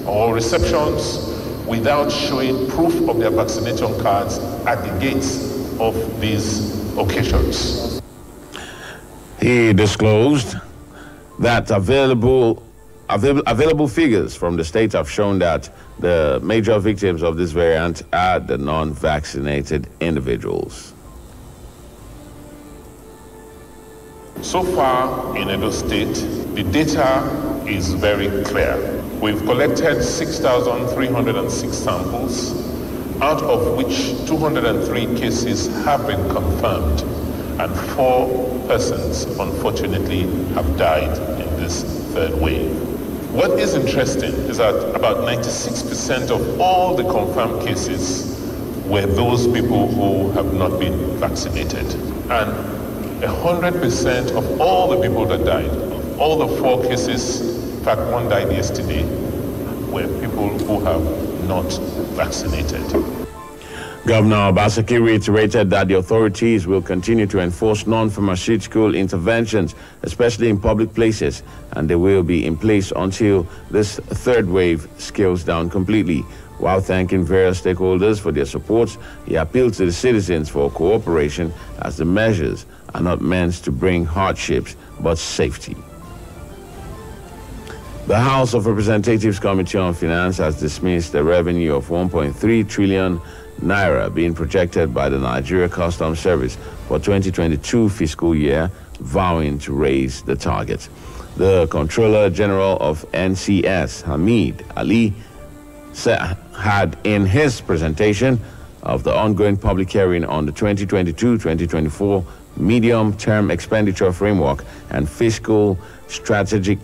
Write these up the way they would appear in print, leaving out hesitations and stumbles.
or receptions without showing proof of their vaccination cards at the gates of these occasions. He disclosed that available figures from the state have shown that the major victims of this variant are the non-vaccinated individuals. So far in Edo State, the data is very clear. We've collected 6,306 samples, out of which 203 cases have been confirmed, and 4 persons, unfortunately, have died in this third wave. What is interesting is that about 96% of all the confirmed cases were those people who have not been vaccinated. And 100% of all the people that died, of all the 4 cases, in fact, 1 died yesterday, were people who have not vaccinated. Governor Obaseki reiterated that the authorities will continue to enforce non-pharmaceutical interventions, especially in public places, and they will be in place until this third wave scales down completely. While thanking various stakeholders for their support, he appealed to the citizens for cooperation as the measures are not meant to bring hardships but safety. The House of Representatives Committee on Finance has dismissed a revenue of 1.3 trillion naira being projected by the Nigeria Customs Service for 2022 fiscal year, vowing to raise the target. The Controller General of NCS, Hamid Ali, had in his presentation of the ongoing public hearing on the 2022-2024 medium-term expenditure framework and fiscal strategy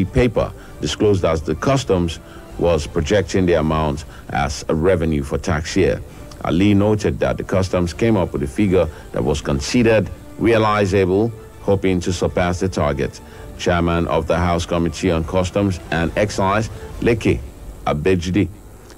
paper disclosed as the customs was projecting the amount as a revenue for tax year. Ali noted that the customs came up with a figure that was considered realizable, hoping to surpass the target. Chairman of the House Committee on Customs and Excise, Leke Abejide,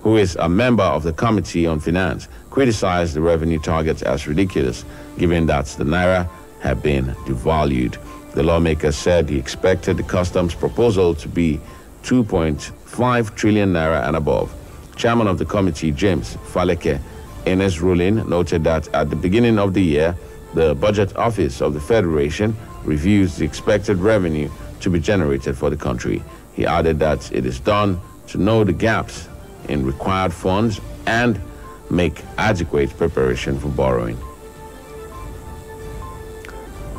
who is a member of the Committee on Finance, criticized the revenue target as ridiculous, given that the naira had been devalued. The lawmaker said he expected the customs proposal to be 2.5 trillion naira and above. Chairman of the committee, James Faleke, in his ruling, noted that at the beginning of the year, the Budget Office of the Federation reviews the expected revenue to be generated for the country. He added that it is done to know the gaps in required funds and make adequate preparation for borrowing.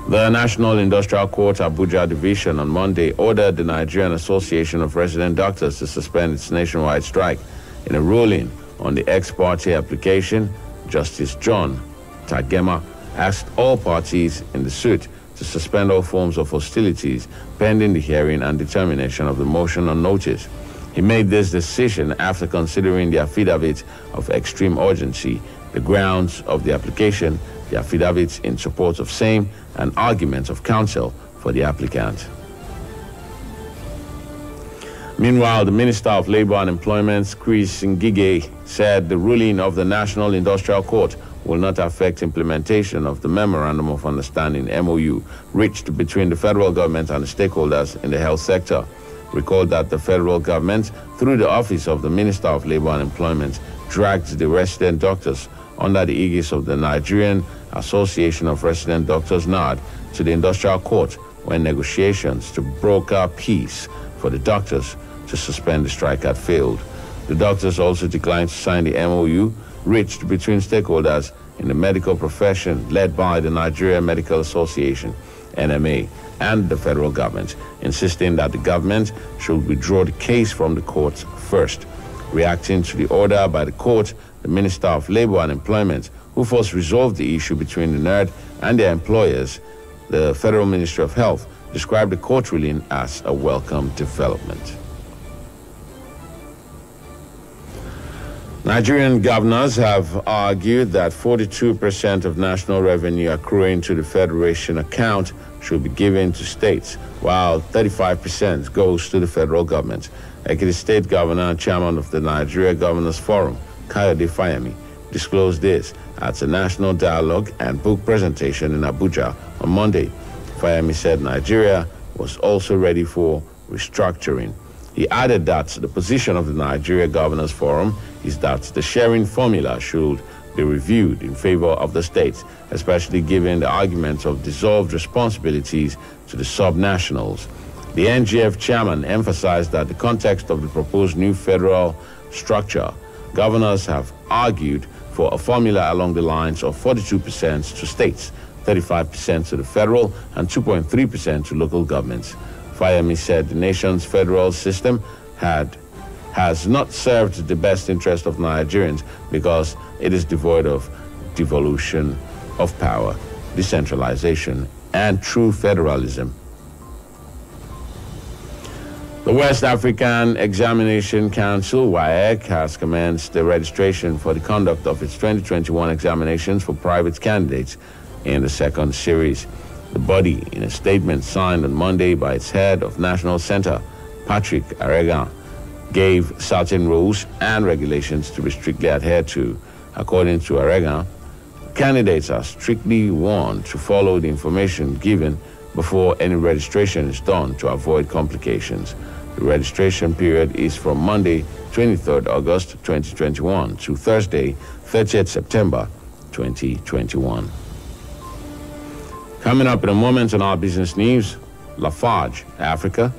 The National Industrial Court Abuja Division on Monday ordered the Nigerian Association of Resident Doctors to suspend its nationwide strike. In a ruling on the ex parte application, Justice John Tagema asked all parties in the suit to suspend all forms of hostilities pending the hearing and determination of the motion on notice. He made this decision after considering the affidavit of extreme urgency, the grounds of the application, the affidavits in support of same, and arguments of counsel for the applicant. Meanwhile, the Minister of Labor and Employment, Chris Ngige, said the ruling of the National Industrial Court will not affect implementation of the Memorandum of Understanding, MOU, reached between the federal government and the stakeholders in the health sector. Recall that the federal government, through the Office of the Minister of Labor and Employment, dragged the resident doctors under the aegis of the Nigerian Association of Resident Doctors, NARD, to the Industrial Court when negotiations to broker peace for the doctors to suspend the strike had failed. The doctors also declined to sign the MOU reached between stakeholders in the medical profession led by the Nigeria Medical Association, NMA, and the federal government, insisting that the government should withdraw the case from the courts first. Reacting to the order by the court, the Minister of Labor and Employment, who first resolved the issue between the NERD and their employers, the Federal Ministry of Health, described the court ruling as a welcome development. Nigerian governors have argued that 42% of national revenue accruing to the Federation account should be given to states, while 35% goes to the federal government. Ekiti State Governor and Chairman of the Nigeria Governors Forum, Kayode Fayemi, disclosed this at a national dialogue and book presentation in Abuja on Monday. Fayemi said Nigeria was also ready for restructuring. He added that the position of the Nigeria Governors Forum is that the sharing formula should be reviewed in favor of the states, especially given the arguments of dissolved responsibilities to the subnationals. The NGF chairman emphasized that in the context of the proposed new federal structure, governors have argued for a formula along the lines of 42% to states, 35% to the federal, and 2.3% to local governments. Fayemi said the nation's federal system has not served the best interest of Nigerians because it is devoid of devolution of power, decentralization, and true federalism. The West African Examination Council, WAEC, has commenced the registration for the conduct of its 2021 examinations for private candidates in the second series. The body, in a statement signed on Monday by its head of National Center, Patrick Aregan, gave certain rules and regulations to be strictly adhered to. According to Aregan, candidates are strictly warned to follow the information given before any registration is done to avoid complications. The registration period is from Monday, 23rd August 2021 to Thursday, 30th September 2021. Coming up in a moment on our business news, Lafarge, Africa,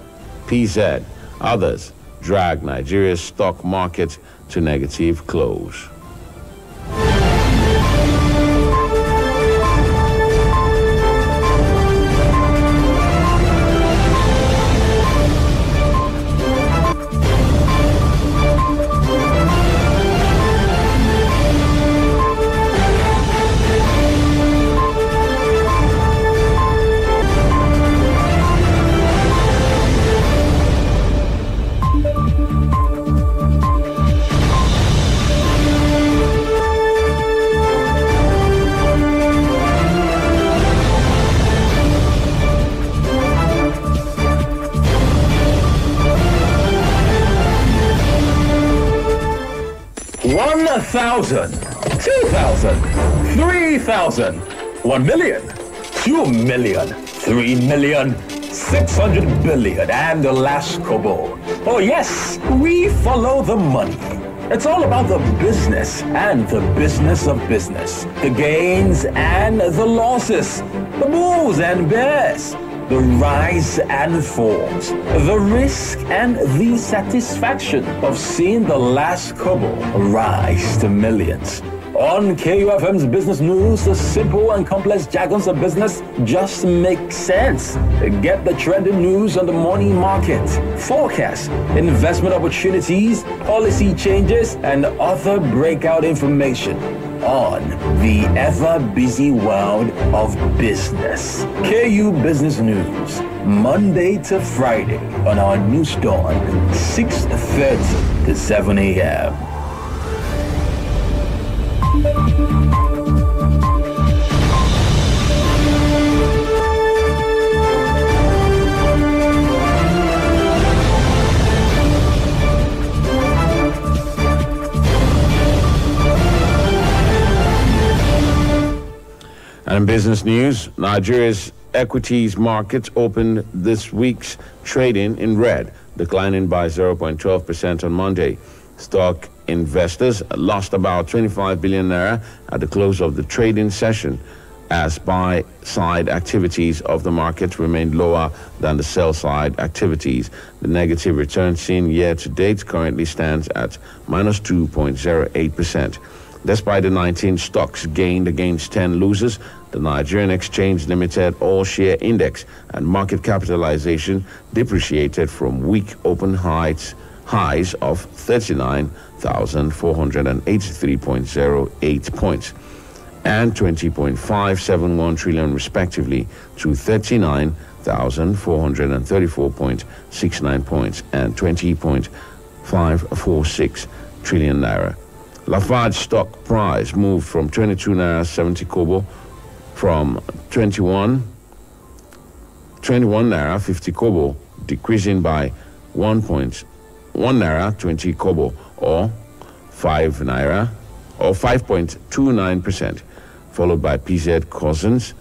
PZ, others drag Nigeria's stock market to negative close. $1,000, $2,000, $3,000, $1 million, $2 million, $3 million, $600 billion, and the last kobo. Oh yes, we follow the money. It's all about the business and the business of business, the gains and the losses, the bulls and bears, the rise and falls, the risk and the satisfaction of seeing the last kobo rise to millions. On KUFM's Business News, the simple and complex jargons of business just make sense. Get the trending news on the morning market, forecasts, investment opportunities, policy changes, and other breakout information on the ever-busy world of business. KU Business News, Monday to Friday on our news dawn, 6:30 to 7 a.m. And in business news, Nigeria's equities market opened this week's trading in red, declining by 0.12% on Monday. Stock investors lost about 25 billion naira at the close of the trading session, as buy-side activities of the market remained lower than the sell-side activities. The negative return seen year-to-date currently stands at minus 2.08%. Despite the 19 stocks gained against 10 losers, the Nigerian Exchange Limited All-Share Index and market capitalization depreciated from weak open highs of 39,483.08 points and 20.571 trillion respectively to 39,434.69 points and 20.546 trillion naira. Lafarge stock price moved from 22 naira 70 kobo from 21 naira 50 kobo, decreasing by 1 naira 20 kobo or 5.29%, followed by PZ Cousins,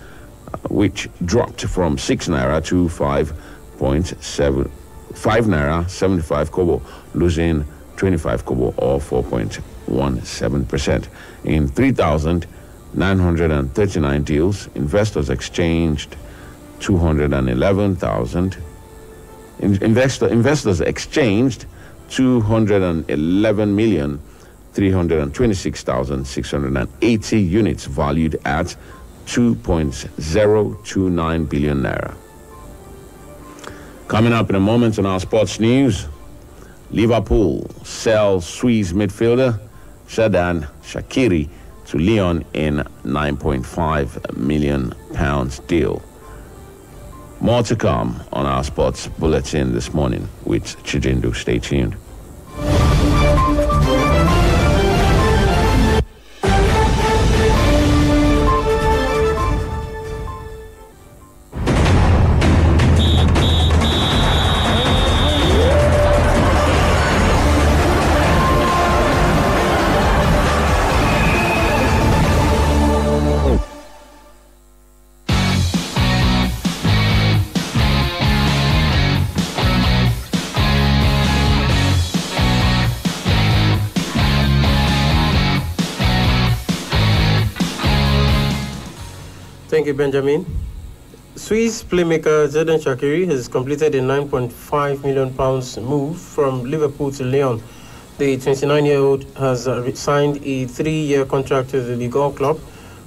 which dropped from 6 naira to 5.7 5 naira 75 kobo, losing 25 kobo or 4.17%. In 3,939 deals, investors exchanged 211,000. Investors exchanged 211,326,680 units valued at 2.029 billion naira. Coming up in a moment on our sports news, Liverpool sells Swiss midfielder Xherdan Shaqiri to Lyon in £9.5 million deal. More to come on our sports bulletin this morning with Chijindu. Stay tuned. Thank you, Benjamin. Swiss playmaker Xherdan Shaqiri has completed a £9.5 million move from Liverpool to Lyon. The 29-year-old has signed a 3-year contract with the Ligue 1 club,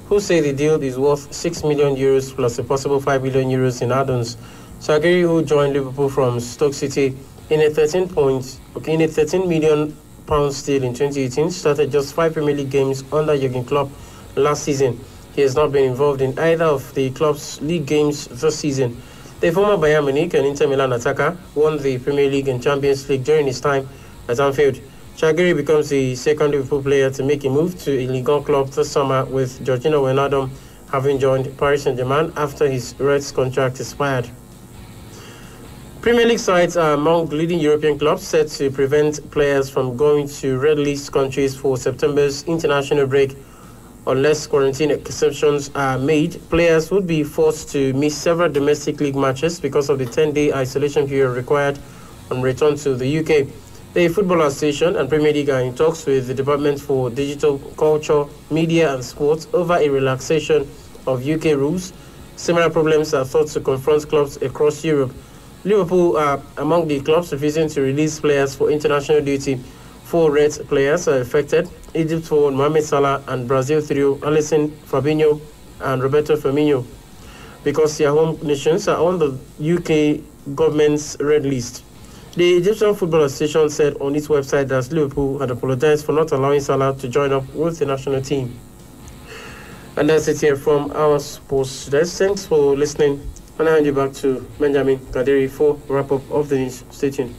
who say the deal is worth €6 million plus a possible €5 million in add-ons. Shaqiri, who joined Liverpool from Stoke City in a £13 million deal in 2018, started just 5 Premier League games under Jurgen Klopp last season. He has not been involved in either of the club's league games this season. The former Bayern Munich and Inter Milan attacker won the Premier League and Champions League during his time at Anfield. Shaqiri becomes the second Liverpool player to make a move to a Ligue 1 club this summer, with Georginio Wijnaldum having joined Paris Saint-Germain after his Reds contract expired. Premier League sides are among leading European clubs set to prevent players from going to red list countries for September's international break. Unless quarantine exceptions are made, players would be forced to miss several domestic league matches because of the 10-day isolation period required on return to the UK. The Football Association and Premier League are in talks with the Department for Digital Culture, Media and Sports over a relaxation of UK rules. Similar problems are thought to confront clubs across Europe. Liverpool are among the clubs refusing to release players for international duty. 4 Reds players are affected: Egypt forward Mohamed Salah and Brazil trio Alisson, Fabinho and Roberto Firmino, because their home nations are on the UK government's red list. The Egyptian Football Association said on its website that Liverpool had apologized for not allowing Salah to join up with the national team. And that's it here from our sports desk. Thanks for listening. And I hand you back to Benjamin Kadiri for wrap-up of the news. Stay tuned.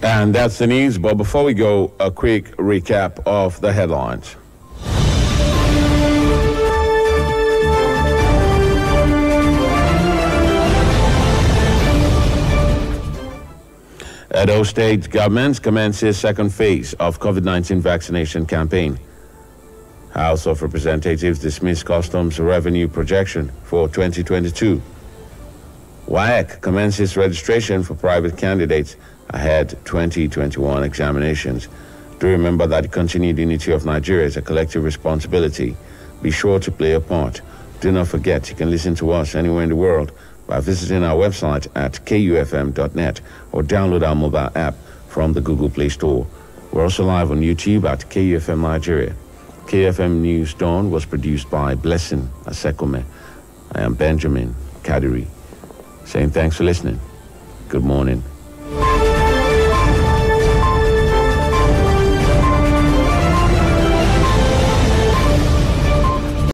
And that's the news. But before we go, a quick recap of the headlines. Edo State government commences second phase of COVID-19 vaccination campaign. House of Representatives dismiss customs revenue projection for 2022. WAEC commences registration for private candidates ahead 2021 examinations. Do remember that the continued unity of Nigeria is a collective responsibility. Be sure to play a part. Do not forget, you can listen to us anywhere in the world by visiting our website at kufm.net or download our mobile app from the Google Play Store. We're also live on YouTube at KUFM Nigeria. KFM News Dawn was produced by Blessing Asekome. I am Benjamin Kadiri, saying thanks for listening. Good morning.